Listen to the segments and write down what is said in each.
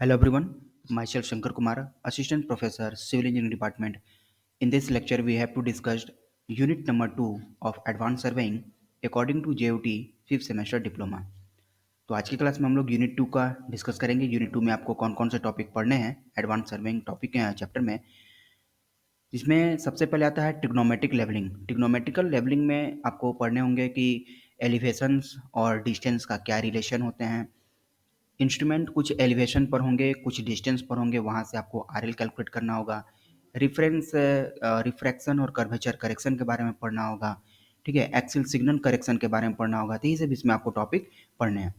Hello everyone, myself Shankar Kumar, Assistant Professor, Civil Engineering Department. In this lecture, we have to discuss Unit number 2 of Advanced Surveying according to JOT 5th Semester Diploma. तो आज की class में हम लोग unit 2 का discuss करेंगे। Unit 2 में आपको कौन कौन से टॉपिक पढ़ने हैं एडवांस सर्वेइंग टॉपिक के चैप्टर में, जिसमें सबसे पहले आता है ट्रिग्नोमेट्रिक लेवलिंग। ट्रिग्नोमेट्रिकल लेवलिंग में आपको पढ़ने होंगे कि एलिवेशंस और डिस्टेंस का क्या रिलेशन होते हैं। इंस्ट्रूमेंट कुछ एलिवेशन पर होंगे, कुछ डिस्टेंस पर होंगे, वहाँ से आपको आरएल कैलकुलेट करना होगा। रिफरेंस रिफ्रैक्शन और कर्वेचर करेक्शन के बारे में पढ़ना होगा। ठीक है, एक्सियल सिग्नल करेक्शन के बारे में पढ़ना होगा। तो ये सब इसमें आपको टॉपिक पढ़ने हैं।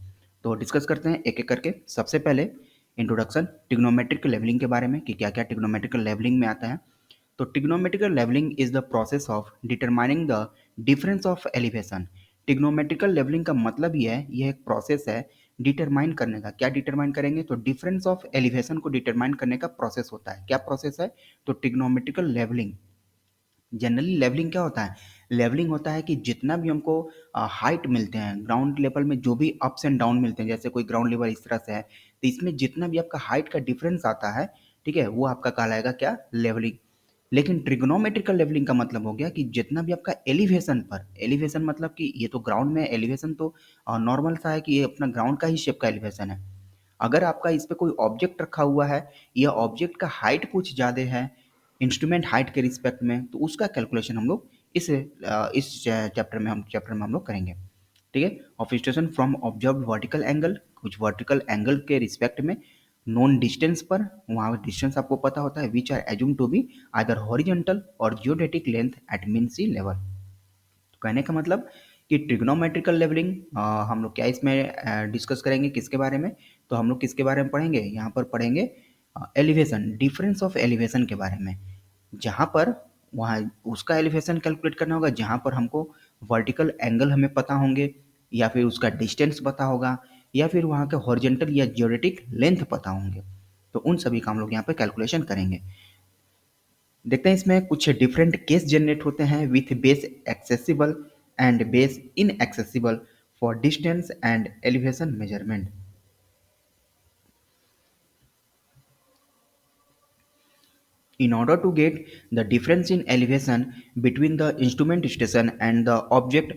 तो डिस्कस करते हैं एक एक करके। सबसे पहले इंट्रोडक्शन ट्रिग्नोमेट्रिक लेवलिंग के बारे में कि क्या क्या ट्रिग्नोमेट्रिकल लेवलिंग में आता है। तो trigonometrical levelling is the process of determining the difference of elevation. Trigonometrical levelling का मतलब ये है, यह एक प्रोसेस है डिटरमाइन करने का। क्या डिटरमाइन करेंगे? तो डिफरेंस ऑफ एलिवेशन को डिटरमाइन करने का प्रोसेस होता है। क्या प्रोसेस है? तो ट्रिग्नोमेट्रिकल लेवलिंग। जनरली लेवलिंग क्या होता है? लेवलिंग होता है कि जितना भी हमको हाइट मिलते हैं ग्राउंड लेवल में, जो भी अप्स एंड डाउन मिलते हैं, जैसे कोई ग्राउंड लेवल इस तरह से है, तो इसमें जितना भी आपका हाइट का डिफरेंस आता है, ठीक है, वो आपका कहलाएगा क्या? लेवलिंग। लेकिन ट्रिग्नोमेट्रिकल लेवलिंग का मतलब हो गया कि जितना भी आपका एलिवेशन पर, एलिवेशन मतलब कि ये तो ग्राउंड में एलिवेशन तो नॉर्मल सा है कि ये अपना ग्राउंड का ही शेप का एलिवेशन है। अगर आपका इस पे कोई ऑब्जेक्ट रखा हुआ है, या ऑब्जेक्ट का हाइट कुछ ज़्यादा है इंस्ट्रूमेंट हाइट के रिस्पेक्ट में, तो उसका कैलकुलेशन हम लोग इस चैप्टर में हम लोग करेंगे। ठीक है, of station from observe vertical angle, कुछ वर्टिकल एंगल के रिस्पेक्ट में, नॉन डिस्टेंस पर, वहाँ डिस्टेंस आपको पता होता है, which are assume to be either horizontal और geodetic length at mean sea level. तो कहने का मतलब कि ट्रिग्नोमेट्रिकल लेवलिंग हम लोग क्या इसमें डिस्कस करेंगे, किसके बारे में? तो हम लोग किसके बारे में पढ़ेंगे? यहाँ पर पढ़ेंगे एलिवेशन, डिफरेंस ऑफ एलिवेशन के बारे में। जहाँ पर वहाँ उसका एलिवेशन कैलकुलेट करना होगा जहाँ पर हमको वर्टिकल एंगल हमें पता होंगे, या फिर उसका डिस्टेंस पता होगा, या फिर वहाँ के हॉरिजॉन्टल या जियोडेटिक लेंथ पता होंगे। तो उन सभी का हम लोग यहाँ पर कैलकुलेशन करेंगे। देखते हैं इसमें कुछ डिफरेंट केस जनरेट होते हैं with base accessible and base inaccessible for distance and elevation measurement. In order to get the difference in elevation between the instrument station and the object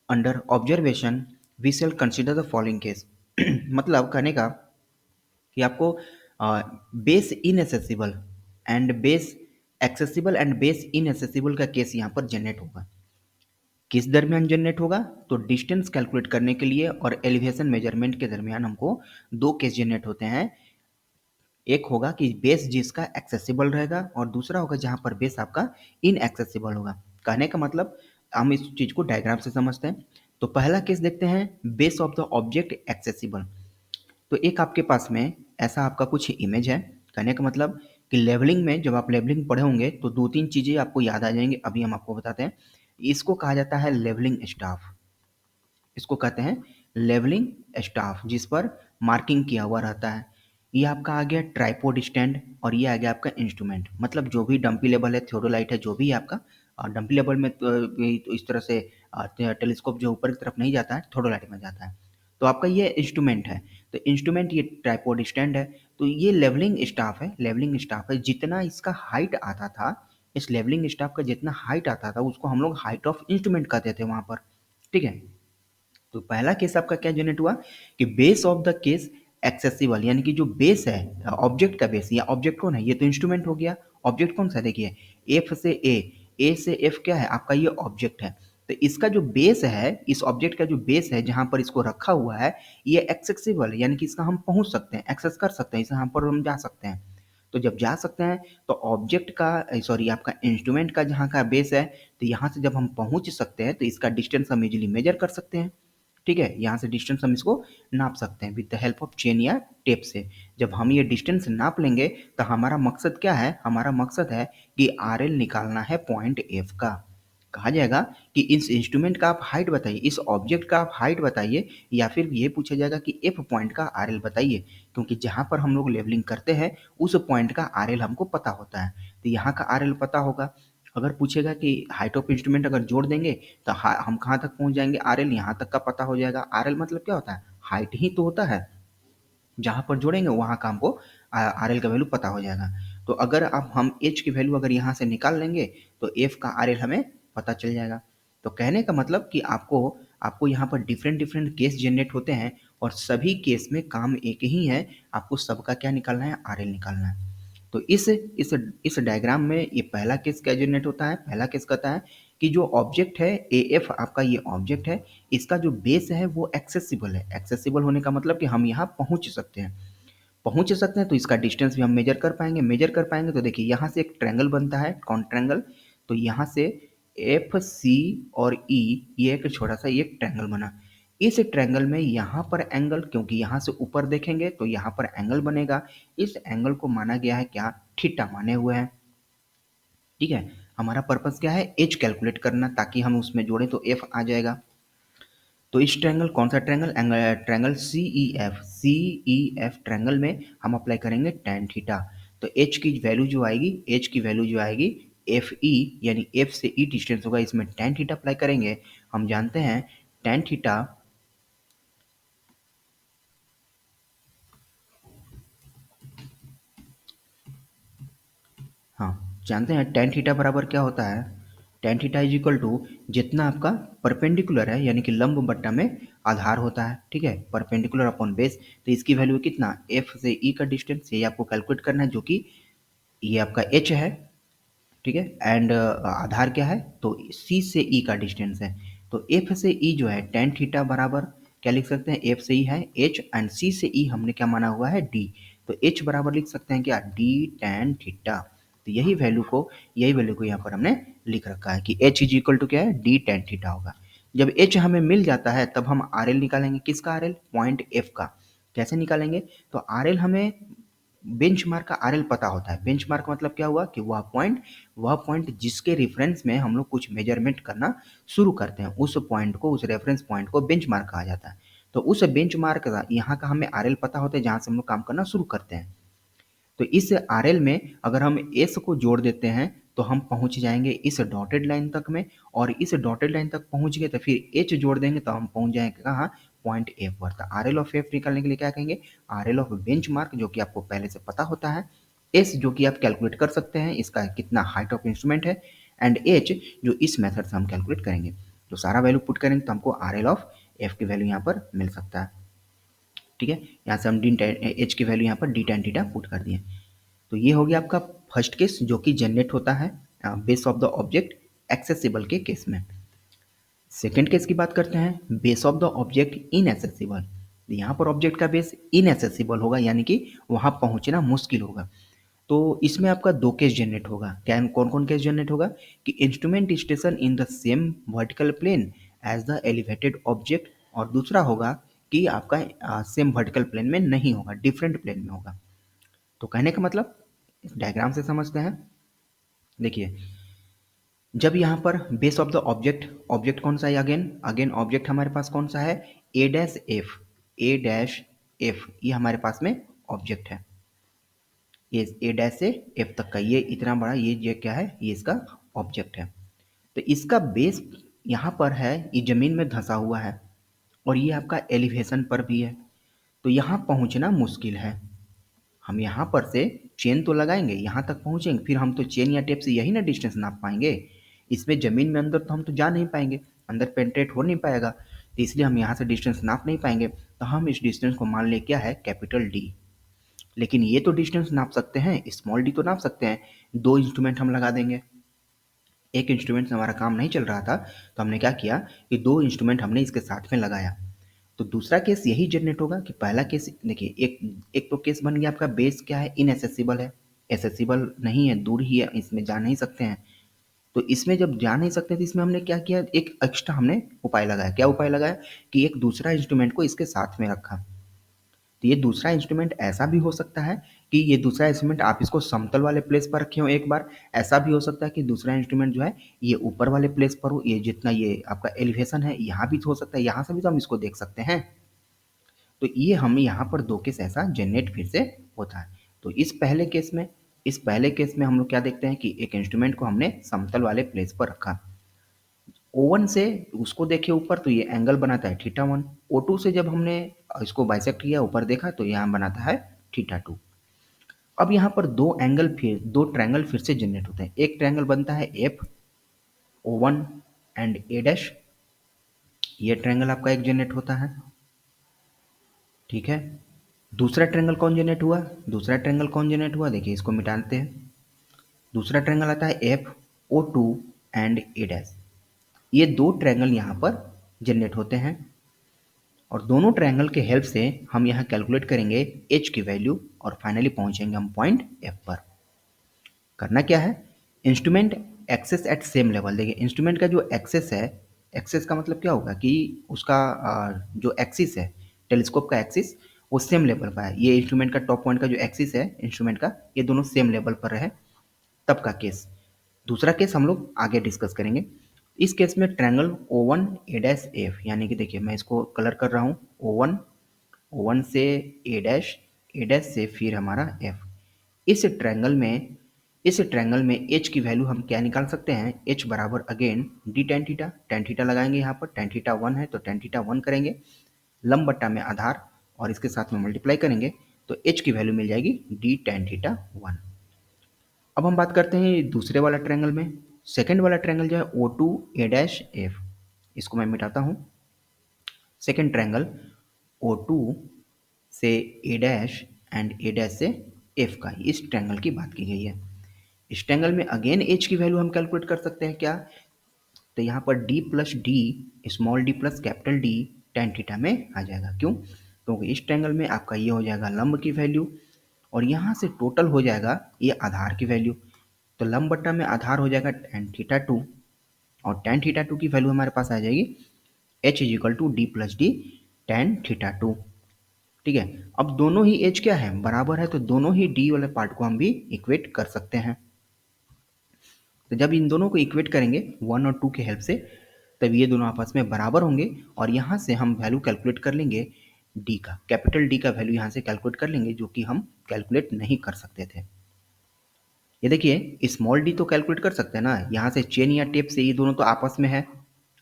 under observation, we shall consider the following case. मतलब कहने का कि आपको base इनएसेसिबल and base accessible and base इनएसेसिबल का case यहाँ पर generate होगा। किस दरमियान जनरेट होगा? तो डिस्टेंस कैलकुलेट करने के लिए और एलिवेशन मेजरमेंट के दरमियान हमको दो केस जनरेट होते हैं। एक होगा कि बेस जिसका एक्सेसिबल रहेगा, और दूसरा होगा जहाँ पर बेस आपका इनएक्सेसिबल होगा। कहने का मतलब हम इस चीज़ को डायग्राम से समझते हैं। तो पहला केस देखते हैं, base of the object accessible. तो एक आपके पास में ऐसा आपका कुछ इमेज है। कहने का मतलब कि लेवलिंग में जब आप लेवलिंग पढ़े होंगे तो दो तीन चीज़ें आपको याद आ जाएंगी, अभी हम आपको बताते हैं। इसको कहा जाता है लेवलिंग स्टाफ। इसको कहते हैं लेवलिंग स्टाफ, जिस पर मार्किंग किया हुआ रहता है। ये आपका आ गया ट्राइपॉड स्टैंड, और ये आ गया आपका इंस्ट्रूमेंट। मतलब जो भी डंपी लेवल है, थियोडोलाइट है, जो भी है आपका डंपी लेवल में, तो इस तरह से टेलीस्कोप जो ऊपर की तरफ नहीं जाता है, थियोडोलाइट में जाता है। तो आपका ये इंस्ट्रूमेंट है। तो इंस्ट्रूमेंट ये ट्राइपॉड स्टैंड है। तो ये लेवलिंग स्टाफ है। लेवलिंग स्टाफ है, जितना इसका हाइट आता था, इस लेवलिंग स्टाफ का जितना हाइट आता था उसको हम लोग हाइट ऑफ इंस्ट्रूमेंट कहते थे वहाँ पर। ठीक है। तो पहला केस आपका क्या जनरेट हुआ कि base of the case accessible, यानी कि जो बेस है ऑब्जेक्ट का बेस, या ऑब्जेक्ट कौन है? ये तो इंस्ट्रूमेंट हो गया। ऑब्जेक्ट कौन सा? देखिए, एफ से ए से एफ क्या है? आपका ये ऑब्जेक्ट है। तो इसका जो बेस है, इस ऑब्जेक्ट का जो बेस है जहां पर इसको रखा हुआ है, ये एक्सेसिबल, यानी कि इसका हम पहुंच सकते हैं, एक्सेस कर सकते हैं, इसे यहाँ पर हम जा सकते हैं। तो जब जा सकते हैं तो ऑब्जेक्ट का, सॉरी, आपका इंस्ट्रूमेंट का जहाँ का बेस है, तो यहाँ से जब हम पहुंच सकते हैं तो इसका डिस्टेंस हम इजीली मेजर कर सकते हैं। ठीक है, यहाँ से डिस्टेंस हम इसको नाप सकते हैं with the help of chain या टेप से। जब हम ये डिस्टेंस नाप लेंगे तो हमारा मकसद क्या है? हमारा मकसद है कि आर एल निकालना है पॉइंट एफ का। कहा जाएगा कि इस इंस्ट्रूमेंट का आप हाइट बताइए, इस ऑब्जेक्ट का आप हाइट बताइए, या फिर ये पूछा जाएगा कि एफ पॉइंट का आर एल बताइए, क्योंकि जहाँ पर हम लोग लेवलिंग करते हैं उस पॉइंट का आर एल हमको पता होता है। तो यहाँ का आर एल पता होगा। अगर पूछेगा कि हाइट ऑफ इंस्ट्रूमेंट अगर जोड़ देंगे तो हम कहाँ तक पहुँच जाएंगे? आर एल यहाँ तक का पता हो जाएगा। आर एल मतलब क्या होता है? हाइट ही तो होता है। जहाँ पर जोड़ेंगे वहाँ का हमको आर एल का वैल्यू पता हो जाएगा। तो अगर अब हम एच की वैल्यू अगर यहाँ से निकाल लेंगे तो एफ का आर एल हमें पता चल जाएगा। तो कहने का मतलब कि आपको आपको यहाँ पर डिफरेंट डिफरेंट केस जनरेट होते हैं और सभी केस में काम एक ही है, आपको सबका क्या निकालना है, आर एल निकालना है। तो इस डायग्राम में ये पहला केस क्या जनरेट होता है, पहला केस कहता है कि जो ऑब्जेक्ट है ए एफ, आपका ये ऑब्जेक्ट है, इसका जो बेस है वो एक्सेसिबल है। एक्सेसिबल होने का मतलब कि हम यहाँ पहुँच सकते हैं, पहुँच सकते हैं तो इसका डिस्टेंस भी हम मेजर कर पाएंगे। मेजर कर पाएंगे तो देखिए यहाँ से एक ट्रायंगल बनता है, कौन ट्रायंगल, तो यहाँ से एफ सी और ई ये एक छोटा सा ये ट्रायंगल बना। इस ट्रायंगल में यहाँ पर एंगल, क्योंकि यहाँ से ऊपर देखेंगे तो यहाँ पर एंगल बनेगा, इस एंगल को माना गया है क्या, थीटा माने हुए हैं। ठीक है, हमारा पर्पस क्या है, एच कैलकुलेट करना, ताकि हम उसमें जोड़ें तो एफ आ जाएगा। तो इस ट्रायंगल, कौन सा triangle, triangle C E F triangle में हम अप्लाई करेंगे tan थीटा। तो एच की वैल्यू जो आएगी, एच की वैल्यू जो आएगी एफ ई, यानी एफ से ई डिस्टेंस होगा, इसमें tan थीटा अप्लाई करेंगे। हम जानते हैं tan थीटा, हाँ जानते हैं tan थीटा बराबर क्या होता है, tan theta is equal to जितना आपका परपेंडिकुलर है, यानी कि लंब बट्टा में आधार होता है। ठीक है, परपेंडिकुलर अपॉन बेस, तो इसकी वैल्यू कितना, एफ से ई का डिस्टेंस, ये आपको कैलकुलेट करना है, जो कि ये आपका एच है। ठीक है, एंड आधार क्या है, तो सी से ई का डिस्टेंस है। तो एफ से ई जो है tan थीटा बराबर क्या लिख सकते हैं, एफ से ई है एच एंड सी से ई हमने क्या माना हुआ है, डी। तो एच बराबर लिख सकते हैं क्या, डी tan थीटा। तो यही वैल्यू को यहाँ पर हमने लिख रखा है कि एच इज इक्वल टू क्या है, डी tan थीटा होगा। जब एच हमें मिल जाता है तब हम आर एल निकालेंगे, किसका आर एल, पॉइंट एफ का। कैसे निकालेंगे, तो आर एल हमें बेंचमार्क का आरएल पता होता है। बेंचमार्क मतलब क्या हुआ कि वह पॉइंट जिसके रेफरेंस में हम लोग कुछ मेजरमेंट करना शुरू करते हैं, उस पॉइंट को, उस रेफरेंस पॉइंट को बेंचमार्क कहा जाता है। तो उस बेंचमार्क का यहाँ का हमें आरएल पता होता है, जहाँ से हम लोग काम करना शुरू करते हैं। तो इस आरएल में अगर हम एस को जोड़ देते हैं तो हम पहुंच जाएंगे इस डॉटेड लाइन तक में, और इस डॉटेड लाइन तक पहुंच गए तो फिर एच जोड़ देंगे तो हम पहुंच जाएंगे कहाँ, पॉइंट एफ पर। तो आर एल ऑफ एफ निकालने के लिए क्या कहेंगे, R L of bench mark, जो कि आपको पहले से पता होता है, एस जो कि आप कैलकुलेट कर सकते हैं इसका कितना हाइट ऑफ इंस्ट्रूमेंट है, एंड एच जो इस मेथड से हम कैलकुलेट करेंगे। तो सारा वैल्यू पुट करेंगे तो हमको आर एल ऑफ एफ की वैल्यू यहाँ पर मिल सकता है। ठीक है, यहाँ से हम डी एच की वैल्यू यहाँ पर डी tan थीटा पुट कर दिए। तो ये हो गया आपका फर्स्ट केस, जो कि जनरेट होता है base of the object accessible के केस में। सेकेंड केस की बात करते हैं, बेस ऑफ द ऑब्जेक्ट इनएसेसिबल। यहाँ पर ऑब्जेक्ट का बेस इनएसेसिबल होगा, यानी कि वहाँ पहुँचना मुश्किल होगा। तो इसमें आपका दो केस जनरेट होगा। क्या, कौन कौन केस जनरेट होगा, कि instrument station in the same vertical plane as the elevated object, और दूसरा होगा कि आपका सेम वर्टिकल प्लेन में नहीं होगा, डिफरेंट प्लेन में होगा। तो कहने का मतलब इस डायग्राम से समझते हैं। देखिए, जब यहाँ पर बेस ऑफ द ऑब्जेक्ट कौन सा है, अगेन ऑब्जेक्ट हमारे पास कौन सा है, ए डैश एफ, ये हमारे पास में ऑब्जेक्ट है। ये ए डैश से एफ तक का ये इतना बड़ा ये क्या है, ये इसका ऑब्जेक्ट है। तो इसका बेस यहाँ पर है, ये जमीन में धंसा हुआ है, और ये आपका एलिवेशन पर भी है। तो यहाँ पहुँचना मुश्किल है। हम यहाँ पर से चेन तो लगाएंगे, यहाँ तक पहुँचेंगे, फिर हम तो चेन या टेप से यही ना डिस्टेंस नाप पाएंगे। इसमें ज़मीन में अंदर तो हम तो जा नहीं पाएंगे, अंदर पेंट्रेट हो नहीं पाएगा, तो इसलिए हम यहाँ से डिस्टेंस नाप नहीं पाएंगे। तो हम इस डिस्टेंस को मान ले क्या है, कैपिटल डी। लेकिन ये तो डिस्टेंस नाप सकते हैं, स्मॉल डी तो नाप सकते हैं। दो इंस्ट्रूमेंट हम लगा देंगे। एक इंस्ट्रूमेंट से हमारा काम नहीं चल रहा था, तो हमने क्या किया कि दो इंस्ट्रूमेंट हमने इसके साथ में लगाया। तो दूसरा केस यही जनरेट होगा कि पहला केस, देखिए एक तो केस बन गया आपका, बेस क्या है, इनएसेसिबल है, एसेसिबल नहीं है, दूर ही है, इसमें जा नहीं सकते हैं। तो इसमें जब जा नहीं सकते तो इसमें हमने क्या किया, एक एक्स्ट्रा हमने उपाय लगाया। क्या उपाय लगाया, कि एक दूसरा इंस्ट्रूमेंट को इसके साथ में रखा। तो ये दूसरा इंस्ट्रूमेंट ऐसा भी हो सकता है कि ये दूसरा इंस्ट्रूमेंट आप इसको समतल वाले प्लेस पर रखे हो एक बार। ऐसा भी हो सकता है कि दूसरा इंस्ट्रूमेंट जो है ये ऊपर वाले प्लेस पर हो, ये जितना ये आपका एलिवेशन है यहाँ भी हो सकता है, यहाँ से भी तो हम इसको देख सकते हैं। तो ये हम यहाँ पर दो केस ऐसा जनरेट फिर से होता है। तो इस पहले केस में हम लोग क्या देखते हैं कि एक इंस्ट्रूमेंट को हमने समतल वाले प्लेस पर रखा, O1 से उसको देखे ऊपर तो ये एंगल बनाता है θ1। O2 से जब हमने इसको बाइसेक्ट किया ऊपर देखा तो यहाँ बनाता है θ2। अब यहाँ पर दो ट्रायंगल फिर से जनरेट होते हैं। एक ट्रायंगल बनता है F O1 and A dash, ये ट्रायंगल आपका एक जनरेट होता है, ठीक है। दूसरा ट्रायंगल कौन जनरेट हुआ? दूसरा ट्रायंगल कौन जनरेट हुआ, देखिए इसको मिटाते हैं। दूसरा ट्रायंगल आता है F O2 and A dash. ये दो ट्रायंगल यहाँ पर जनरेट होते हैं और दोनों ट्रायंगल के हेल्प से हम यहाँ कैलकुलेट करेंगे एच की वैल्यू और फाइनली पहुँचेंगे हम पॉइंट एफ पर। करना क्या है, instrument axis at same level. देखिए इंस्ट्रूमेंट का जो एक्सेस है, एक्सेस का मतलब क्या होगा कि उसका जो एक्सिस है, टेलीस्कोप का एक्सिस वो सेम लेवल पर है। ये इंस्ट्रूमेंट का टॉप पॉइंट का जो एक्सिस है इंस्ट्रूमेंट का, ये दोनों सेम लेवल पर रहे तब का केस। दूसरा केस हम लोग आगे डिस्कस करेंगे। इस केस में ट्रायंगल O1 ए डैश एफ, यानी कि देखिए मैं इसको कलर कर रहा हूँ, O1 से ए डैश से फिर हमारा एफ। इस ट्रायंगल में एच की वैल्यू हम क्या निकाल सकते हैं, एच बराबर again D tan theta. Tan theta लगाएंगे यहाँ पर, टेन थीटा 1 है तो टेन थीटा 1 करेंगे, लंब बट्टा में आधार और इसके साथ में मल्टीप्लाई करेंगे तो एच की वैल्यू मिल जाएगी डी टेन थीटा 1। अब हम बात करते हैं दूसरे वाला ट्रायंगल में। सेकेंड वाला ट्रायंगल जो है O2 ए डैश एफ, इसको मैं मिटाता हूँ। सेकेंड ट्रायंगल O2 से ए डैश एंड ए डैश से एफ का, इस ट्रायंगल की बात की गई है। इस ट्रायंगल में अगेन एच की वैल्यू हम कैलकुलेट कर सकते हैं क्या, तो यहाँ पर D plus D, small D plus capital D tan theta में आ जाएगा। क्यों? क्योंकि इस ट्रायंगल में आपका ये हो जाएगा लंब की वैल्यू और यहाँ से टोटल हो जाएगा ये आधार की वैल्यू। तो लंब बट्टा में आधार हो जाएगा टेन थीटा 2 और टेन थीटा 2 की वैल्यू हमारे पास आ जाएगी H is equal to D plus D tan theta 2। ठीक है, अब दोनों ही एच क्या है, बराबर है, तो दोनों ही डी वाले पार्ट को हम भी इक्वेट कर सकते हैं। तो जब इन दोनों को इक्वेट करेंगे 1 और 2 के हेल्प से, तब ये दोनों आपस में बराबर होंगे और यहाँ से हम वैल्यू कैलकुलेट कर लेंगे डी का, कैपिटल डी का वैल्यू यहाँ से कैलकुलेट कर लेंगे जो कि हम कैलकुलेट नहीं कर सकते थे। ये देखिए स्मॉल डी तो कैलकुलेट कर सकते हैं ना, यहाँ से चेन या टेप से ये दोनों तो आपस में है,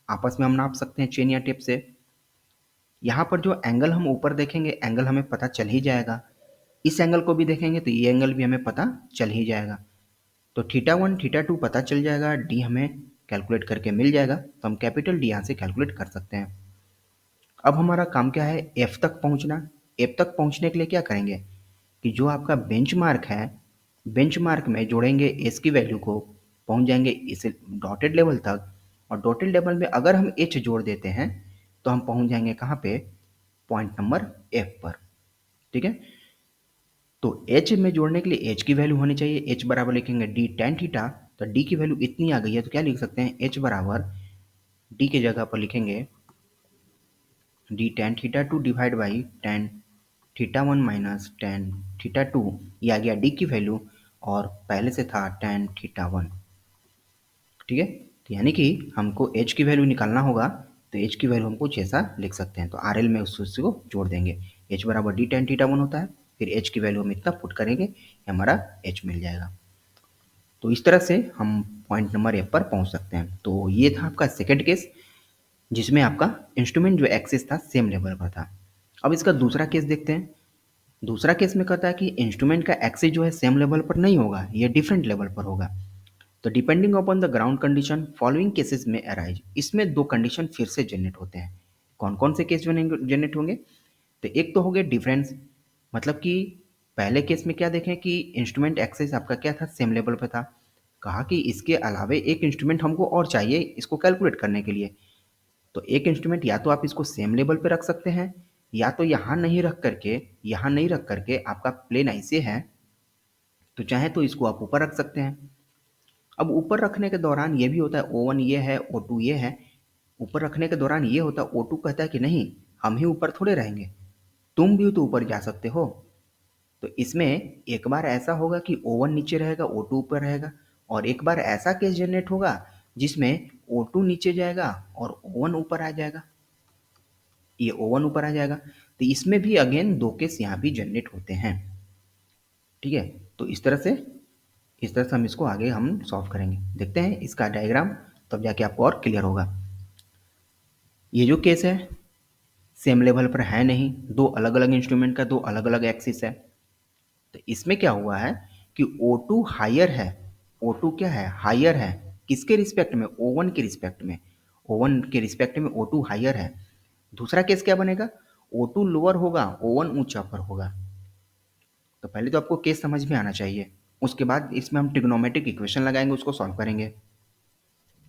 आपस में हम नाप सकते हैं चेन या टेप से। यहाँ पर जो एंगल हम ऊपर देखेंगे एंगल हमें पता चल ही जाएगा, इस एंगल को भी देखेंगे तो ये एंगल भी हमें पता चल ही जाएगा। तो θ1 θ2 पता चल जाएगा, डी हमें कैलकुलेट करके मिल जाएगा, तो हम कैपिटल डी यहाँ से कैलकुलेट कर सकते हैं। अब हमारा काम क्या है, एफ तक पहुँचना। एफ तक पहुँचने के लिए क्या करेंगे कि जो आपका बेंचमार्क है, बेंचमार्क में जोड़ेंगे एस की वैल्यू को, पहुँच जाएंगे इस डॉटेड लेवल तक और डॉटेड लेवल में अगर हम एच जोड़ देते हैं तो हम पहुँच जाएंगे कहाँ पे, पॉइंट नंबर एफ पर। ठीक है, तो एच में जोड़ने के लिए एच की वैल्यू होनी चाहिए, एच बराबर लिखेंगे डी टेन थीटा, तो डी की वैल्यू इतनी आ गई है तो क्या लिख सकते हैं, एच बराबर डी के जगह पर लिखेंगे D tan theta 2 divide by tan theta 1 minus ten theta 2, ये आ गया डी की वैल्यू और पहले से था टेन थीटा 1। ठीक है, तो यानी कि हमको एच की वैल्यू निकालना होगा, तो एच की वैल्यू हम कुछ ऐसा लिख सकते हैं। तो आर एल में उस सूत्र को जोड़ देंगे, एच बराबर डी टेन थीटा 1 होता है, फिर एच की वैल्यू हम इतना पुट करेंगे, हमारा एच मिल जाएगा। तो इस तरह से हम पॉइंट नंबर एफ पर पहुंच सकते हैं। तो ये था आपका सेकंड केस जिसमें आपका इंस्ट्रूमेंट जो एक्सिस था सेम लेवल पर था। अब इसका दूसरा केस देखते हैं। दूसरा केस में कहता है कि इंस्ट्रूमेंट का एक्सिस जो है सेम लेवल पर नहीं होगा, ये डिफरेंट लेवल पर होगा। तो depending upon the ground condition following cases में अराइज, इसमें दो कंडीशन फिर से जनरेट होते हैं। कौन कौन से केस जनरेट होंगे, तो एक तो हो गया डिफरेंस, मतलब कि पहले केस में क्या देखें कि इंस्ट्रूमेंट एक्सिस आपका क्या था, सेम लेवल पर था। कहा कि इसके अलावे एक इंस्ट्रूमेंट हमको और चाहिए इसको कैलकुलेट करने के लिए, तो एक इंस्ट्रूमेंट या तो आप इसको सेम लेवल पे रख सकते हैं या तो यहाँ नहीं रख करके आपका प्लेन ऐसे है तो चाहे तो इसको आप ऊपर रख सकते हैं। अब ऊपर रखने के दौरान ये भी होता है, O1 ये है, O2 ये है, ऊपर रखने के दौरान ये होता है, O2 कहता है कि नहीं हम ही ऊपर थोड़े रहेंगे, तुम भी तो ऊपर जा सकते हो। तो इसमें एक बार ऐसा होगा कि O1 नीचे रहेगा, O2 ऊपर रहेगा, और एक बार ऐसा केस जनरेट होगा जिसमें O2 नीचे जाएगा और O1 ऊपर आ जाएगा, ये O1 ऊपर आ जाएगा। तो इसमें भी अगेन दो केस यहाँ भी जनरेट होते हैं। ठीक है, तो इस तरह से हम इसको आगे हम सॉल्व करेंगे। देखते हैं इसका डायग्राम, तब जाके आपको और क्लियर होगा। ये जो केस है सेम लेवल पर है नहीं, दो अलग अलग इंस्ट्रूमेंट का दो अलग अलग एक्सिस है। तो इसमें क्या हुआ है कि O2 हायर है, O2 क्या है, हायर है, किसके रिस्पेक्ट में, O1 के रिस्पेक्ट में, O1 के रिस्पेक्ट में O2 हायर है। दूसरा केस क्या बनेगा, O2 लोअर होगा, O1 ऊंचा पर होगा। तो पहले तो आपको केस समझ में आना चाहिए, उसके बाद इसमें हम ट्रिग्नोमेट्रिक इक्वेशन लगाएंगे, उसको सॉल्व करेंगे।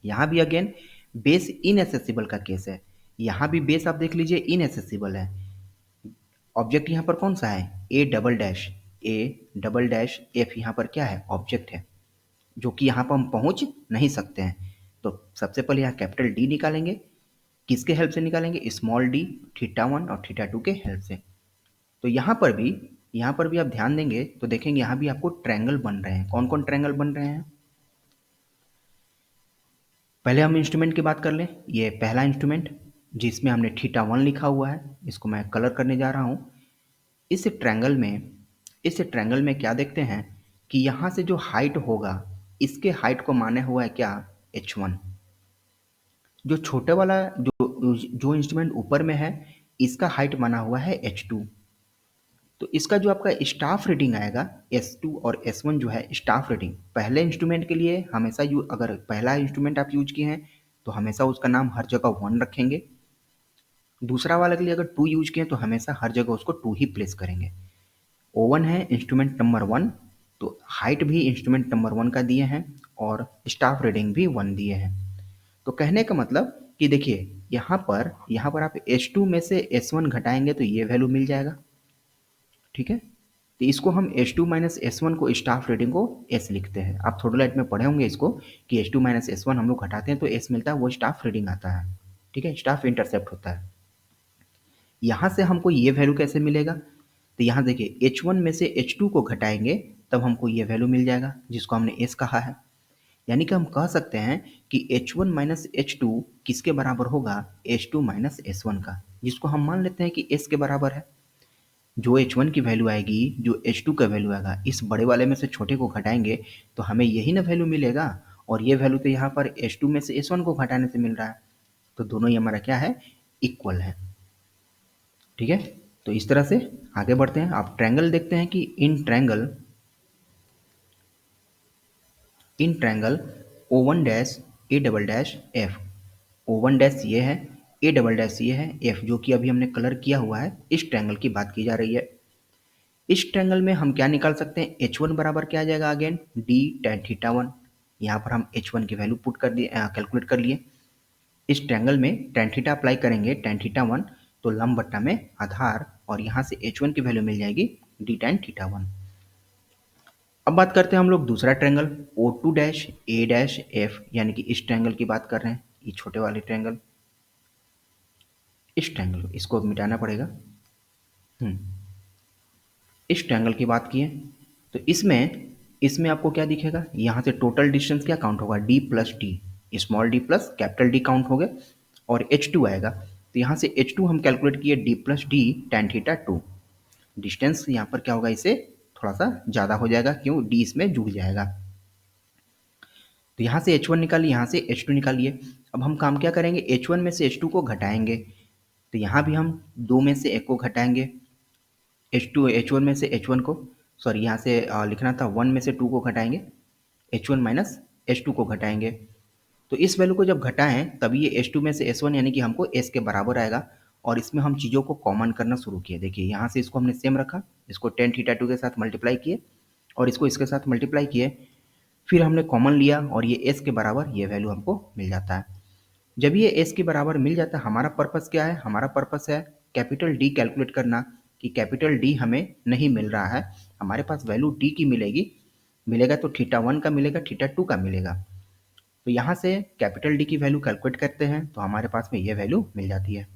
यहाँ भी अगेन बेस इनएसेसिबल का केस है, यहाँ भी बेस आप देख लीजिए इनएसेसिबल है। ऑब्जेक्ट यहाँ पर कौन सा है, ए डबल डैश एफ, यहाँ पर क्या है, ऑब्जेक्ट है, जो कि यहाँ पर हम पहुँच नहीं सकते हैं। तो सबसे पहले यहाँ कैपिटल डी निकालेंगे, किसके हेल्प से निकालेंगे, स्मॉल डी, थीटा 1 और थीटा 2 के हेल्प से। तो यहाँ पर भी आप ध्यान देंगे तो देखेंगे यहाँ भी आपको ट्रायंगल बन रहे हैं। कौन कौन ट्रायंगल बन रहे हैं, पहले हम इंस्ट्रूमेंट की बात कर लें। ये पहला इंस्ट्रूमेंट जिसमें हमने थीटा 1 लिखा हुआ है, इसको मैं कलर करने जा रहा हूँ। इस ट्रायंगल में क्या देखते हैं कि यहाँ से जो हाइट होगा, इसके हाइट को माने हुआ है क्या, h1। जो छोटे वाला जो इंस्ट्रूमेंट ऊपर में है, इसका हाइट माना हुआ है h2। तो इसका जो आपका स्टाफ रीडिंग आएगा, S2 और S1 जो है स्टाफ रीडिंग, पहले इंस्ट्रूमेंट के लिए हमेशा अगर पहला इंस्ट्रूमेंट आप यूज किए हैं तो हमेशा उसका नाम हर जगह 1 रखेंगे। दूसरा वाले के लिए अगर 2 यूज किए तो हमेशा हर जगह उसको 2 ही प्लेस करेंगे। O1 है इंस्ट्रूमेंट नंबर 1, तो हाइट भी इंस्ट्रूमेंट नंबर 1 का दिए हैं और स्टाफ रीडिंग भी 1 दिए हैं। तो कहने का मतलब कि देखिए यहाँ पर आप S2 में से S1 घटाएंगे तो ये वैल्यू मिल जाएगा, ठीक है। तो इसको हम H2 माइनस S1 को स्टाफ रीडिंग को S लिखते हैं। आप थोड़ी लाइट में पढ़े होंगे इसको कि H2 माइनस S1 हम लोग घटाते हैं तो S मिलता है, वो स्टाफ रीडिंग आता है, ठीक है, स्टाफ इंटरसेप्ट होता है। यहाँ से हमको ये वैल्यू कैसे मिलेगा, तो यहाँ देखिए H1 में से H2 को घटाएंगे तब हमको ये वैल्यू मिल जाएगा जिसको हमने S कहा है। यानी कि हम कह सकते हैं कि H1 माइनस H2 किसके बराबर होगा, H2 माइनस S1 का, जिसको हम मान लेते हैं कि S के बराबर है। जो H1 की वैल्यू आएगी, जो H2 का वैल्यू आएगा, इस बड़े वाले में से छोटे को घटाएंगे तो हमें यही ना वैल्यू मिलेगा, और ये वैल्यू तो यहाँ पर H2 में से S1 को घटाने से मिल रहा है। तो दोनों ही हमारा क्या है, इक्वल है, ठीक है। तो इस तरह से आगे बढ़ते हैं। आप ट्रायंगल देखते हैं कि in triangle O1 dash A double dash F, O1 dash ये है, A डबल डैश ये है, F जो कि अभी हमने कलर किया हुआ है, इस ट्रायंगल की बात की जा रही है। इस ट्रायंगल में हम क्या निकाल सकते हैं, H1 बराबर क्या आ जाएगा, अगेन D tan थीटा 1। यहाँ पर हम H1 की वैल्यू पुट कर दिए, कैलकुलेट कर लिए। इस ट्रायंगल में tan थीटा अप्लाई करेंगे, tan थीटा 1 तो लंब बट्टा में आधार, और यहाँ से H1 की वैल्यू मिल जाएगी D tan थीटा 1। अब बात करते हैं हम लोग दूसरा triangle O2 dash A dash F, यानी कि इस ट्रायंगल की बात कर रहे हैं, ये छोटे वाले ट्रायंगल, इस ट्रायंगल इसको मिटाना पड़ेगा। इस ट्रायंगल की बात किए तो इसमें आपको क्या दिखेगा, यहाँ से टोटल डिस्टेंस क्या काउंट होगा, d plus D, small D plus capital D count हो गए, और H2 आएगा। तो यहाँ से H2 हम कैलकुलेट किए d plus D tan theta 2। Distance यहाँ पर क्या होगा, इसे थोड़ा सा ज़्यादा हो जाएगा, क्यों, d इसमें जुड़ जाएगा। तो यहाँ से H1 निकालिए, यहाँ से H2 निकालिए। अब हम काम क्या करेंगे, H1 में से H2 को घटाएंगे, तो यहाँ भी हम 2 में से 1 को घटाएंगे, H1 में से H1 को, सॉरी यहाँ से लिखना था 1 में से 2 को घटाएंगे, H1 माइनस H2 को घटाएंगे। तो इस वैल्यू को जब घटाएं तब ये H2 में से S1 यानी कि हमको S के बराबर आएगा, और इसमें हम चीज़ों को कॉमन करना शुरू किए। देखिए यहाँ से इसको हमने सेम रखा, इसको tan थीटा 2 के साथ मल्टीप्लाई किए और इसको इसके साथ मल्टीप्लाई किए, फिर हमने कॉमन लिया और ये S के बराबर ये वैल्यू हमको मिल जाता है। जब ये S के बराबर मिल जाता है, हमारा पर्पस क्या है, हमारा पर्पस है कैपिटल D कैलकुलेट करना, कि कैपिटल D हमें नहीं मिल रहा है, हमारे पास वैल्यू D की मिलेगा तो थीटा 1 का मिलेगा, थीटा 2 का मिलेगा। तो यहाँ से कैपिटल D की वैल्यू कैलकुलेट करते हैं तो हमारे पास में ये वैल्यू मिल जाती है।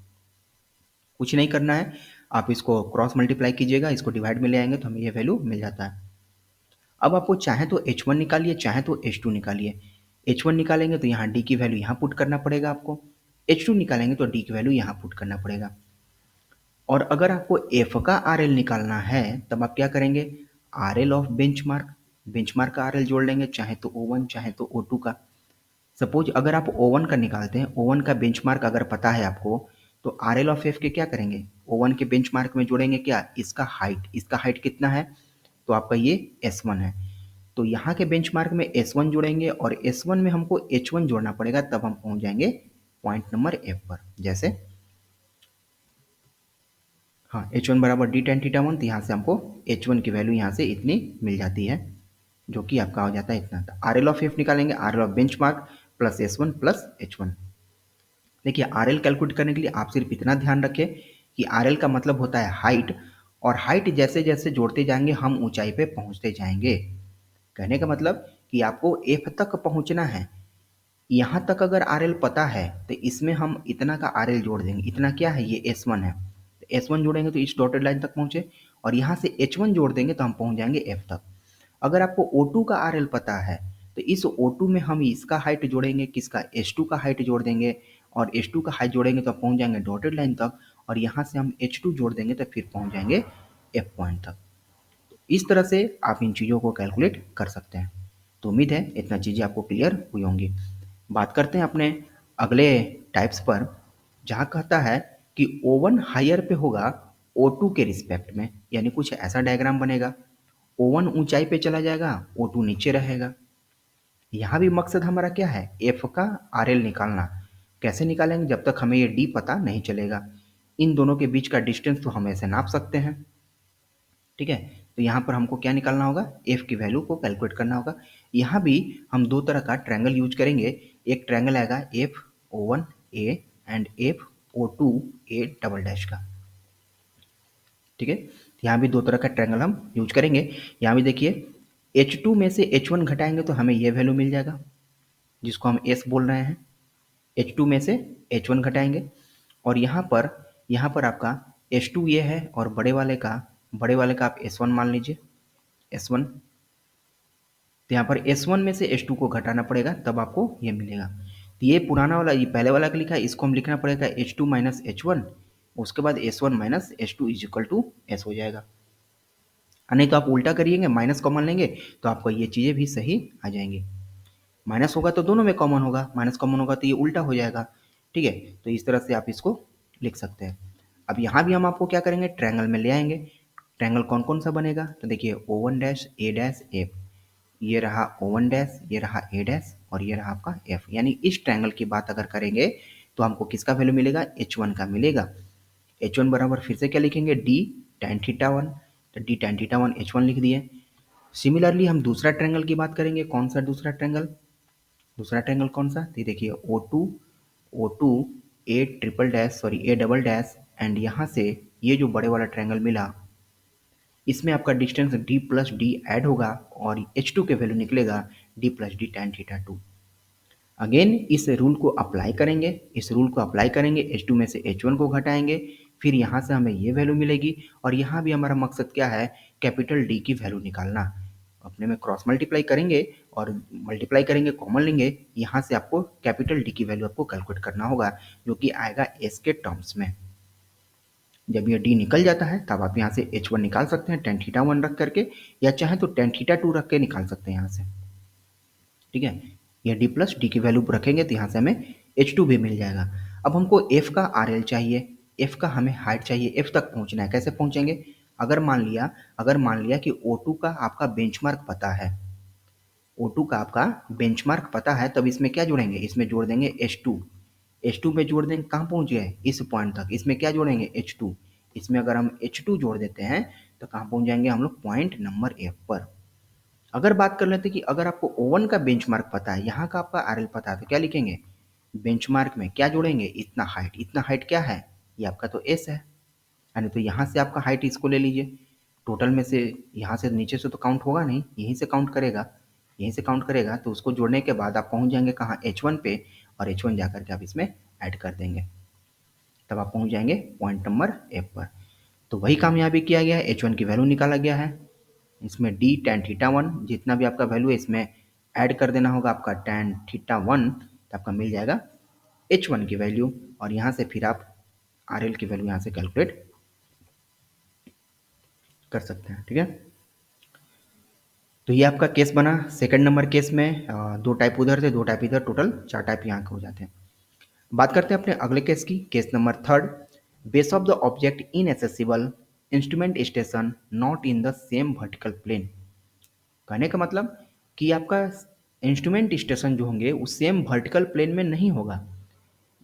कुछ नहीं करना है, आप इसको क्रॉस मल्टीप्लाई कीजिएगा, इसको डिवाइड में ले आएंगे तो हमें ये वैल्यू मिल जाता है। अब आपको चाहे तो H1 निकालिए, चाहे तो H2 निकालिए। H1 निकालेंगे तो यहाँ D की वैल्यू यहाँ पुट करना पड़ेगा आपको, H2 निकालेंगे तो D की वैल्यू यहाँ पुट करना पड़ेगा। और अगर आपको F का RL निकालना है तब आप क्या करेंगे, RL ऑफ बेंचमार्क का RL जोड़ लेंगे, चाहे तो O1 चाहे तो O2 का। सपोज अगर आप O1 का निकालते हैं, O1 का बेंचमार्क अगर पता है आपको, तो RL ऑफ F के क्या करेंगे, O1 के बेंचमार्क में जोड़ेंगे क्या, इसका हाइट कितना है, तो आपका ये S1 है। तो यहाँ के बेंचमार्क में S1 जोड़ेंगे और S1 में हमको H1 जोड़ना पड़ेगा, तब हम पहुंच जाएंगे पॉइंट नंबर F पर। जैसे हाँ, H1 बराबर डी टेन थीटा वन, तो यहाँ से हमको H1 की वैल्यू यहाँ से इतनी मिल जाती है, जो कि आपका हो जाता है इतना। आर एल ऑफ एफ निकालेंगे, R L of bench mark plus S1 plus H1। देखिए आर एल कैलकुलेट करने के लिए आप सिर्फ इतना ध्यान रखें कि आर एल का मतलब होता है हाइट, और हाइट जैसे जैसे जोड़ते जाएंगे हम ऊंचाई पे पहुंचते जाएंगे। कहने का मतलब कि आपको एफ तक पहुंचना है, यहाँ तक अगर आर एल पता है तो इसमें हम इतना का आर एल जोड़ देंगे। इतना क्या है, ये S1 है, तो S1 जोड़ेंगे तो इस डॉटेड लाइन तक पहुंचे, और यहाँ से H1 जोड़ देंगे तो हम पहुंच जाएंगे F तक। अगर आपको O2 का आर एल पता है तो इस O2 में हम इसका हाइट जोड़ेंगे, किसका, H2 का हाइट जोड़ देंगे, और H2 का हाइट जोड़ेंगे तो पहुंच जाएंगे डॉटेड लाइन तक, और यहाँ से हम H2 जोड़ देंगे तो फिर पहुंच जाएंगे F पॉइंट तक। इस तरह से आप इन चीज़ों को कैलकुलेट कर सकते हैं। तो उम्मीद है इतना चीज़ें आपको क्लियर हुई होंगी। बात करते हैं अपने अगले टाइप्स पर, जहाँ कहता है कि O1 हायर पे होगा O2 के रिस्पेक्ट में, यानी कुछ ऐसा डायग्राम बनेगा, O1 ऊंचाई पे चला जाएगा, O2 नीचे रहेगा। यहाँ भी मकसद हमारा क्या है, F का RL निकालना। कैसे निकालेंगे, जब तक हमें ये D पता नहीं चलेगा। इन दोनों के बीच का डिस्टेंस तो हम ऐसे नाप सकते हैं, ठीक है। तो यहाँ पर हमको क्या निकालना होगा, F की वैल्यू को कैलकुलेट करना होगा। यहाँ भी हम दो तरह का ट्रायंगल यूज करेंगे। एक ट्रायंगल आएगा FO1A and FO2A double dash का, ठीक है। यहाँ भी दो तरह का ट्रायंगल हम यूज करेंगे। यहाँ भी देखिए H2 में से H1 घटाएंगे तो हमें ये वैल्यू मिल जाएगा, जिसको हम S बोल रहे हैं। H2 में से H1 घटाएंगे, और यहाँ पर आपका H2 ये है, और बड़े वाले का आप S1 मान लीजिए, S1। तो यहाँ पर S1 में से S2 को घटाना पड़ेगा, तब आपको ये मिलेगा। तो ये पुराना वाला, ये पहले वाला का लिखा है, इसको हम लिखना पड़ेगा H2 माइनस H1, उसके बाद S1 minus H2 is equal to S हो जाएगा। नहीं तो आप उल्टा करिएंगे, माइनस कॉमन लेंगे तो आपको ये चीज़ें भी सही आ जाएंगी। माइनस होगा तो दोनों में कॉमन होगा, माइनस कॉमन होगा तो ये उल्टा हो जाएगा, ठीक है। तो इस तरह से आप इसको लिख सकते हैं। अब यहाँ भी हम आपको क्या करेंगे, ट्रायंगल में ले आएंगे। ट्रायंगल कौन कौन सा बनेगा, तो देखिए O1 dash A dash F, ये रहा O1 डैश, ये रहा A डैश, और ये रहा आपका F। यानी इस ट्रायंगल की बात अगर करेंगे तो हमको किसका वैल्यू मिलेगा, H1 का मिलेगा। H1 बराबर फिर से क्या लिखेंगे, D tan थीटा वन, तो D tan theta one H1 लिख दिए। सिमिलरली हम दूसरा ट्रायंगल की बात करेंगे। कौन सा दूसरा ट्रायंगल कौन सा, तो देखिए O2 A double dash, and यहाँ से ये जो बड़े वाला ट्रायंगल मिला, इसमें आपका distance D plus D add होगा, और H2 के वैल्यू निकलेगा D plus D tan theta two. Again इस रूल को अप्लाई करेंगे, H2 में से H1 को घटाएंगे, फिर यहाँ से हमें ये वैल्यू मिलेगी, और यहाँ भी हमारा मकसद क्या है, कैपिटल D की वैल्यू निकालना। अपने में क्रॉस मल्टीप्लाई करेंगे और मल्टीप्लाई करेंगे, कॉमन लेंगे, यहाँ से आपको कैपिटल D की वैल्यू आपको कैलकुलेट करना होगा, जो कि आएगा S के टर्म्स में। जब ये D निकल जाता है तब आप यहाँ से H1 निकाल सकते हैं tan थीटा वन रख करके, या चाहे तो tan थीटा टू रख के निकाल सकते हैं यहाँ से, ठीक है। ये D प्लस डी की वैल्यू रखेंगे तो यहाँ से हमें H2 भी मिल जाएगा। अब हमको F का RL चाहिए, F का हमें हाइट चाहिए, F तक पहुँचना है। कैसे पहुँचेंगे, अगर मान लिया कि O2 का आपका बेंचमार्क पता है, O2 का आपका बेंचमार्क पता है, तब इसमें क्या जोड़ेंगे, इसमें जोड़ देंगे H2। H2 में जोड़ देंगे, कहाँ पहुँच गए, इस पॉइंट तक। इसमें क्या जोड़ेंगे, H2। इसमें अगर हम H2 जोड़ देते हैं तो कहाँ पहुँच जाएंगे हम लोग, पॉइंट नंबर F पर। अगर बात कर लेते हैं कि अगर आपको O1 का बेंचमार्क पता है, यहाँ का आपका RL पता है, तो क्या लिखेंगे, बेंचमार्क में क्या जोड़ेंगे, इतना हाइट क्या है, ये आपका तो S है, यानी तो यहाँ से आपका हाइट इसको ले लीजिए। टोटल में से यहाँ से नीचे से तो काउंट होगा नहीं, यहीं से काउंट करेगा, तो उसको जोड़ने के बाद आप पहुँच जाएंगे कहाँ, H1 पे, और H1 जा करके आप इसमें ऐड कर देंगे, तब आप पहुँच जाएंगे पॉइंट नंबर F पर। तो वही काम यहाँ भी किया गया है, H1 की वैल्यू निकाला गया है। इसमें D tan थीटा वन जितना भी आपका वैल्यू है इसमें ऐड कर देना होगा आपका tan थीटा वन, तो आपका मिल जाएगा H1 की वैल्यू, और यहाँ से फिर आप RL की वैल्यू यहाँ से कैलकुलेट कर सकते हैं, ठीक है। तो ये आपका केस बना। सेकंड नंबर केस में दो टाइप उधर थे, दो टाइप इधर, टोटल चार टाइप यहाँ के हो जाते हैं। बात करते हैं अपने अगले केस की, case number third. Base of the object inaccessible, instrument station not in the same vertical plane. कहने का मतलब कि आपका इंस्ट्रूमेंट स्टेशन जो होंगे वो सेम वर्टिकल प्लेन में नहीं होगा।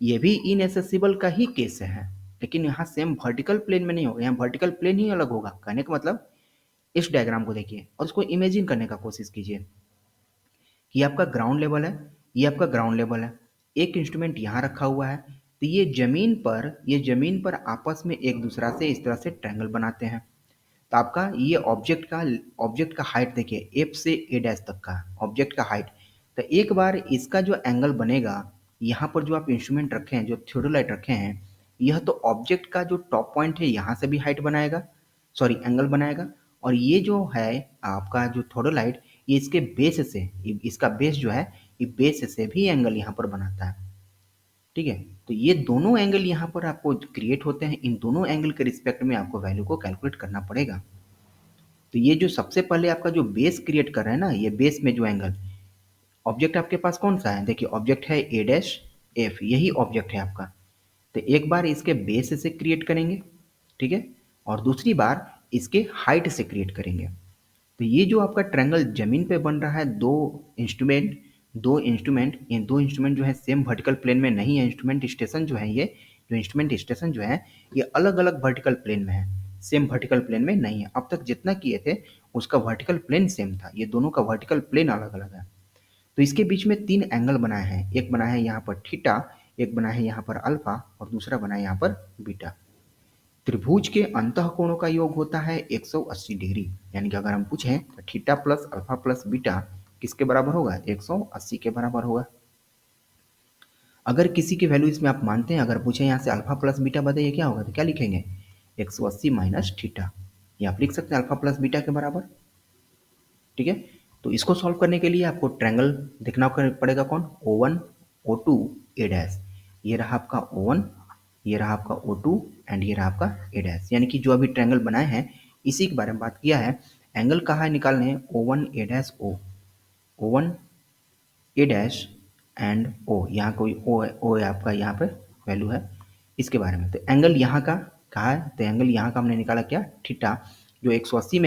ये भी इनएसेसिबल का ही केस है, लेकिन यहाँ सेम वर्टिकल प्लेन में नहीं होगा, यहाँ वर्टिकल प्लेन ही अलग होगा। कहने का मतलब इस डायग्राम को देखिए और उसको इमेजिन करने का कोशिश कीजिए। ये आपका ग्राउंड लेवल है, ये आपका ग्राउंड लेवल है, एक इंस्ट्रूमेंट यहाँ रखा हुआ है, तो ये जमीन पर आपस में एक दूसरा से इस तरह से ट्रायंगल बनाते हैं। तो आपका ये ऑब्जेक्ट का हाइट देखिए, एफ से ए डैश तक का ऑब्जेक्ट का हाइट। तो एक बार इसका जो एंगल बनेगा, यहाँ पर जो आप इंस्ट्रूमेंट रखे हैं, जो थियोडोलाइट रखे हैं, यह तो ऑब्जेक्ट का जो टॉप पॉइंट है यहाँ से भी हाइट बनाएगा, सॉरी एंगल बनाएगा। और ये जो है आपका जो थियोडोलाइट, ये इसके बेस से, इसका बेस जो है, ये बेस से भी एंगल यहाँ पर बनाता है। ठीक है, तो ये दोनों एंगल यहाँ पर आपको क्रिएट होते हैं, इन दोनों एंगल के रिस्पेक्ट में आपको वैल्यू को कैलकुलेट करना पड़ेगा। तो ये जो सबसे पहले आपका जो बेस क्रिएट कर रहा है ना, ये बेस में जो एंगल, ऑब्जेक्ट आपके पास कौन सा है, देखिए ऑब्जेक्ट है ए डैश एफ, यही ऑब्जेक्ट है आपका। तो एक बार इसके बेस से क्रिएट करेंगे, ठीक है, और दूसरी बार इसके हाइट से क्रिएट करेंगे। तो ये जो आपका ट्रायंगल जमीन पे बन रहा है, दो इंस्ट्रूमेंट जो है सेम वर्टिकल प्लेन में नहीं है। इंस्ट्रूमेंट स्टेशन जो है, ये अलग अलग वर्टिकल प्लेन में है, सेम वर्टिकल प्लेन में नहीं है। अब तक जितना किए थे उसका वर्टिकल प्लेन सेम था, ये दोनों का वर्टिकल प्लेन अलग अलग है। तो इसके बीच में तीन एंगल बनाए हैं, एक बना है यहाँ पर थीटा, एक बना है यहाँ पर अल्फा, और दूसरा बना है यहाँ पर बीटा। त्रिभुज के अंतः कोणों का योग होता है 180 डिग्री, यानी कि अगर हम पूछें तो theta plus alpha plus beta किसके बराबर होगा, 180 के बराबर होगा। अगर किसी की वैल्यू इसमें आप मानते हैं, अगर पूछे यहाँ से अल्फा प्लस बीटा बताइए क्या होगा, तो क्या लिखेंगे, 180 माइनस थीटा, ये आप लिख सकते हैं अल्फा प्लस बीटा के बराबर। ठीक है, तो इसको सॉल्व करने के लिए आपको ट्रायंगल देखना पड़ेगा, कौन, O1 O2 ए डैश। ये रहा आपका O1, ये रहा आपका O2 एंड ये रहा आपका ए डैश, यानी कि जो अभी ट्रायंगल बनाए हैं इसी के बारे में बात किया है। एंगल कहाँ है निकालने हैं, O1 A dash O, O1 A dash and O, यहाँ कोई O है आपका, यहाँ पे वैल्यू है इसके बारे में। तो एंगल यहाँ का कहा है, तो एंगल यहाँ का हमने निकाला क्या, थीटा, जो 180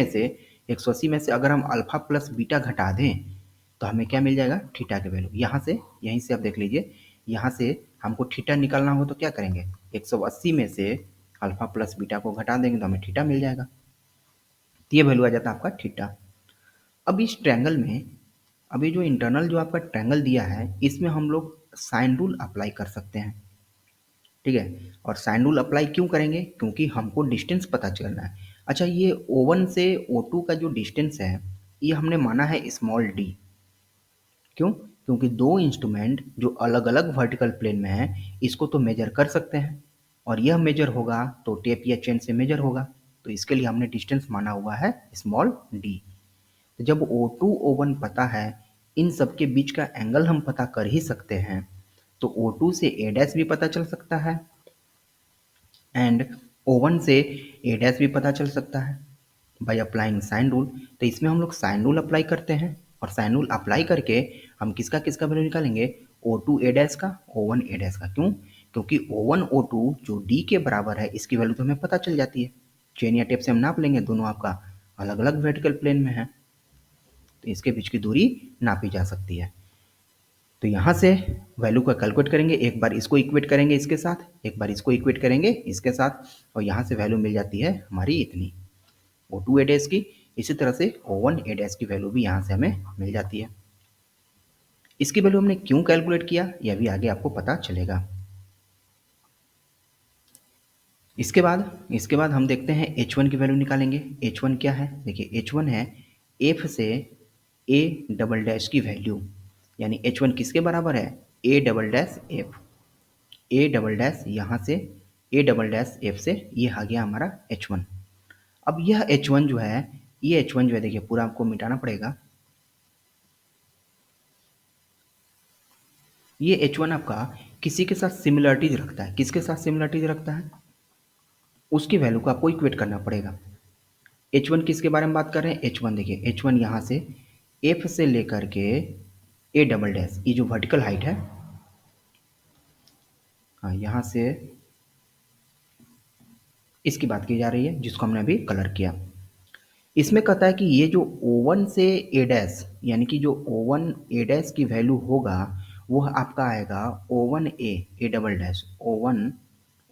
में से अगर हम अल्फा प्लस बीटा घटा दें तो हमें क्या मिल जाएगा, थीटा के वैल्यू। यहाँ से, यहीं से आप देख लीजिए, यहाँ से हमको थीटा निकालना हो तो क्या करेंगे, 180 में से अल्फा प्लस बीटा को घटा देंगे तो हमें थीटा मिल जाएगा। तो ये वैल्यू आ जाता है आपका थीटा। अब इस ट्रायंगल में, अभी जो इंटरनल जो आपका ट्रायंगल दिया है, इसमें हम लोग साइन रूल अप्लाई कर सकते हैं। ठीक है, और साइन रूल अप्लाई क्यों करेंगे, क्योंकि हमको डिस्टेंस पता चलना है। अच्छा, ये O1 से O2 का जो डिस्टेंस है, ये हमने माना है स्मॉल डी। क्यों, क्योंकि दो इंस्ट्रूमेंट जो अलग अलग वर्टिकल प्लेन में हैं, इसको तो मेजर कर सकते हैं, और यह मेजर होगा तो टेप या चेन से मेजर होगा, तो इसके लिए हमने डिस्टेंस माना हुआ है स्मॉल डी। तो जब O2 O1 पता है, इन सब के बीच का एंगल हम पता कर ही सकते हैं, तो O2 से ए डैश भी पता चल सकता है एंड O1 से ए डैश भी पता चल सकता है बाय अप्लाइंग साइन रूल। तो इसमें हम लोग साइन रूल अप्लाई करते हैं, और साइन रूल अप्लाई करके हम किसका किसका वैल्यू निकालेंगे, O2 ए डैश का, O1 ए डैश का। क्यों, क्योंकि O1 O2 जो D के बराबर है, इसकी वैल्यू तो हमें पता चल जाती है, चेन या टेप से हम नाप लेंगे, दोनों आपका अलग अलग वर्टिकल प्लेन में है, तो इसके बीच की दूरी नापी जा सकती है। तो यहाँ से वैल्यू को कैलकुलेट करेंगे, एक बार इसको इक्वेट करेंगे इसके साथ, एक बार इसको इक्वेट करेंगे इसके साथ, और यहाँ से वैल्यू मिल जाती है हमारी इतनी, O2 ए डैश की। इसी तरह से O1 ए डैश की वैल्यू भी यहाँ से हमें मिल जाती है। इसकी वैल्यू हमने क्यों कैलकुलेट किया, यह भी आगे आपको पता चलेगा। इसके बाद हम देखते हैं H1 की वैल्यू निकालेंगे। H1 क्या है, देखिए H1 है F से A डबल डैश की वैल्यू, यानी H1 किसके बराबर है, A double dash F, A double dash यहाँ से A डबल डैश F से, ये आ गया हमारा H1। अब यह H1 जो है, ये H1 जो है, देखिए पूरा आपको मिटाना पड़ेगा। ये H1 आपका किसी के साथ सिमिलरिटीज रखता है, किसके साथ सिमिलरिटीज रखता है, उसकी वैल्यू को आपको इक्वेट करना पड़ेगा। H1 किसके बारे में बात कर रहे हैं? H1 देखिए, H1 यहाँ से F से लेकर के A डबल डैश, ये जो वर्टिकल हाइट है, हाँ यहाँ से इसकी बात की जा रही है जिसको हमने अभी कलर किया। इसमें कहता है कि ये जो O1 से A डैश, यानी कि जो O1 A डैश की वैल्यू होगा वो आपका आएगा O1 A double dash, O1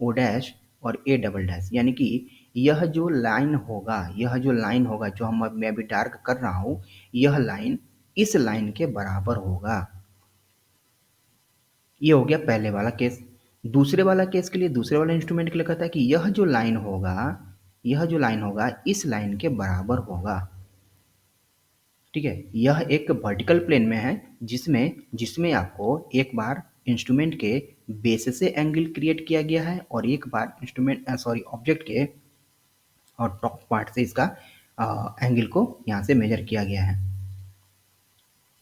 O dash और A डबल डैश, यानी कि यह जो लाइन होगा, जो मैं अभी डार्क कर रहा हूँ, यह लाइन इस लाइन के बराबर होगा। ये हो गया पहले वाला केस। दूसरे वाला केस के लिए, दूसरे वाले इंस्ट्रूमेंट के लिए कहता है कि यह जो लाइन होगा इस लाइन के बराबर होगा। ठीक है, यह एक वर्टिकल प्लेन में है जिसमें जिसमें आपको एक बार इंस्ट्रूमेंट के बेस से एंगल क्रिएट किया गया है और एक बार ऑब्जेक्ट के और टॉप पार्ट से इसका एंगल को यहाँ से मेजर किया गया है।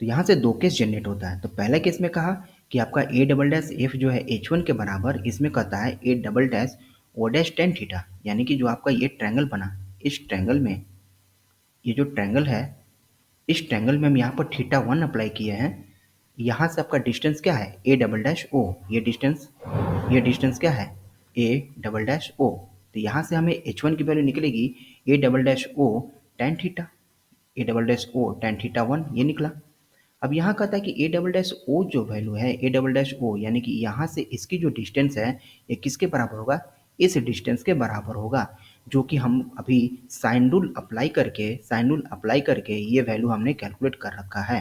तो यहाँ से दो केस जनरेट होता है। तो पहले केस में कहा कि आपका ए डबल डैश एफ जो है H1 के बराबर, इसमें कहता है A double dash O dash tan theta, यानी कि जो आपका ये ट्रायंगल बना, इस ट्रायंगल में ये जो ट्रायंगल है, इस ट्रायंगल में हम यहाँ पर θ1 अप्लाई किए हैं। यहाँ से आपका डिस्टेंस क्या है? ए डबल डैश ओ, ये डिस्टेंस क्या है? A double dash O. तो यहाँ से हमें H1 की वैल्यू निकलेगी A double dash O tan theta, A double dash O tan θ1, ये निकला। अब यहाँ कहता है कि ए डबल डैश ओ जो वैल्यू है, ए डबल डैश ओ, यानी कि यहाँ से इसकी जो डिस्टेंस है ये किसके बराबर होगा? इस डिस्टेंस के बराबर होगा, जो कि हम अभी साइन रूल अप्लाई करके ये वैल्यू हमने कैलकुलेट कर रखा है।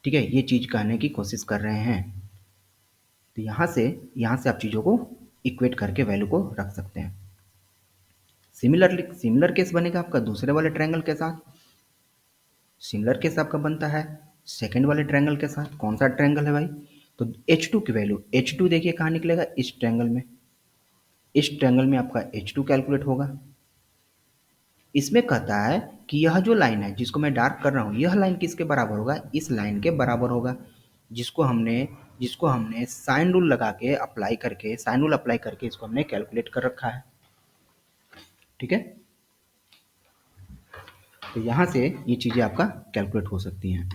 ठीक है, ये चीज़ कहने की कोशिश कर रहे हैं। तो यहाँ से आप चीज़ों को इक्वेट करके वैल्यू को रख सकते हैं। सिमिलर केस बनेगा आपका दूसरे वाले ट्रायंगल के साथ। सिमिलर केस आपका बनता है सेकंड वाले ट्रायंगल के साथ। कौन सा ट्रायंगल है भाई? तो H2 की वैल्यू, H2 देखिए कहाँ निकलेगा? इस ट्रायंगल में। इस ट्रायंगल में आपका H2 कैलकुलेट होगा। इसमें कहता है कि यह जो लाइन है जिसको मैं डार्क कर रहा हूँ, यह लाइन किसके बराबर होगा? इस लाइन के बराबर होगा, जिसको हमने साइन रूल अप्लाई करके इसको हमने कैलकुलेट कर रखा है। ठीक है, तो यहाँ से ये चीज़ें आपका कैलकुलेट हो सकती हैं।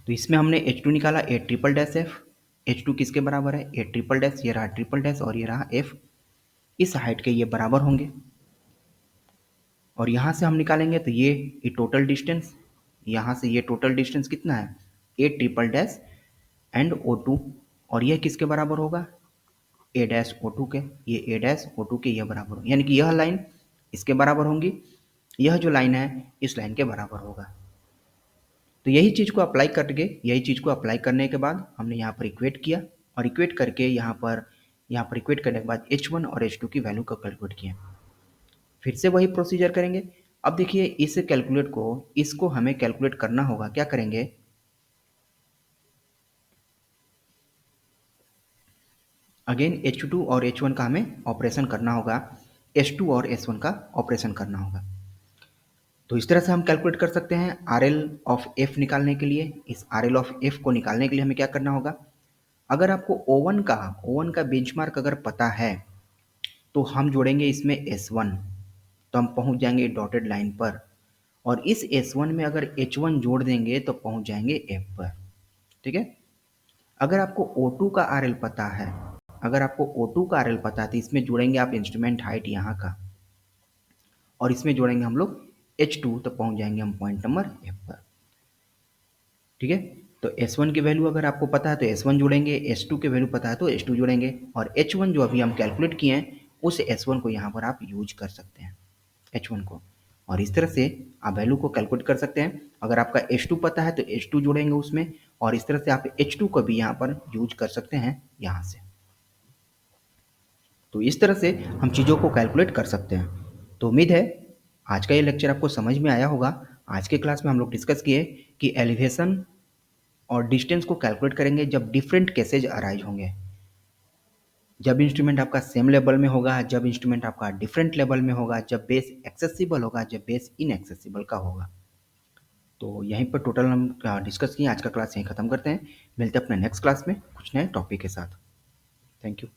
तो इसमें हमने H2 निकाला, ए ट्रिपल डैश एफ। H2 किसके बराबर है? ए ट्रिपल डैश, ये रहा ट्रिपल डैश और ये रहा एफ। इस हाइट के ये बराबर होंगे और यहाँ से हम निकालेंगे तो ये टोटल डिस्टेंस, यहाँ से ये टोटल डिस्टेंस कितना है? ए ट्रिपल डैश एंड O2, और यह किसके बराबर होगा? ए डैश O2 के, ये ए डैश O2 के ये बराबर होगा, यानी कि यह लाइन इसके बराबर होंगी, यह जो लाइन है इस लाइन के बराबर होगा। तो यही चीज़ को अप्लाई करने के बाद हमने यहाँ पर इक्वेट किया और इक्वेट करके यहाँ पर इक्वेट करने के बाद H1 और H2 की वैल्यू को कैलकुलेट किया। फिर से वही प्रोसीजर करेंगे। अब देखिए इसको हमें कैलकुलेट करना होगा। क्या करेंगे? अगेन H2 और H1 का हमें ऑपरेशन करना होगा, S2 और S1 का ऑपरेशन करना होगा। तो इस तरह से हम कैलकुलेट कर सकते हैं RL ऑफ F निकालने के लिए। इस RL ऑफ F को निकालने के लिए हमें क्या करना होगा? अगर आपको O1 का बेंचमार्क अगर पता है तो हम जोड़ेंगे इसमें S1, तो हम पहुंच जाएंगे डॉटेड लाइन पर, और इस S1 में अगर H1 जोड़ देंगे तो पहुंच जाएंगे F पर। ठीक है, अगर आपको O2 का RL पता है, तो इसमें जोड़ेंगे आप इंस्ट्रूमेंट हाइट यहाँ का, और इसमें जोड़ेंगे हम लोग H2, तो पहुंच जाएंगे हम पॉइंट नंबर F पर। ठीक है, तो S1 की वैल्यू अगर आपको पता है तो S1 जोड़ेंगे, S2 की वैल्यू पता है तो S2 जोड़ेंगे, और H1 जो अभी हम कैलकुलेट किए हैं उस S1 को यहाँ पर आप यूज कर सकते हैं, H1 को, और इस तरह से आप वैल्यू को कैलकुलेट कर सकते हैं। अगर आपका H2 पता है तो H2 जोड़ेंगे उसमें, और इस तरह से आप H2 को भी यहाँ पर यूज कर सकते हैं यहाँ से। तो इस तरह से हम चीज़ों को कैलकुलेट कर सकते हैं। तो उम्मीद है आज का ये लेक्चर आपको समझ में आया होगा। आज के क्लास में हम लोग डिस्कस किए कि एलिवेशन और डिस्टेंस को कैलकुलेट करेंगे जब डिफरेंट केसेज अराइज होंगे, जब इंस्ट्रूमेंट आपका सेम लेवल में होगा, जब इंस्ट्रूमेंट आपका डिफरेंट लेवल में होगा, जब बेस एक्सेसिबल होगा, जब बेस इनएक्सेसिबल का होगा। तो यहीं पर टोटल हम डिस्कस किए। आज का क्लास यहीं ख़त्म करते हैं। मिलते हैं अपने नेक्स्ट क्लास में कुछ नए टॉपिक के साथ। Thank you.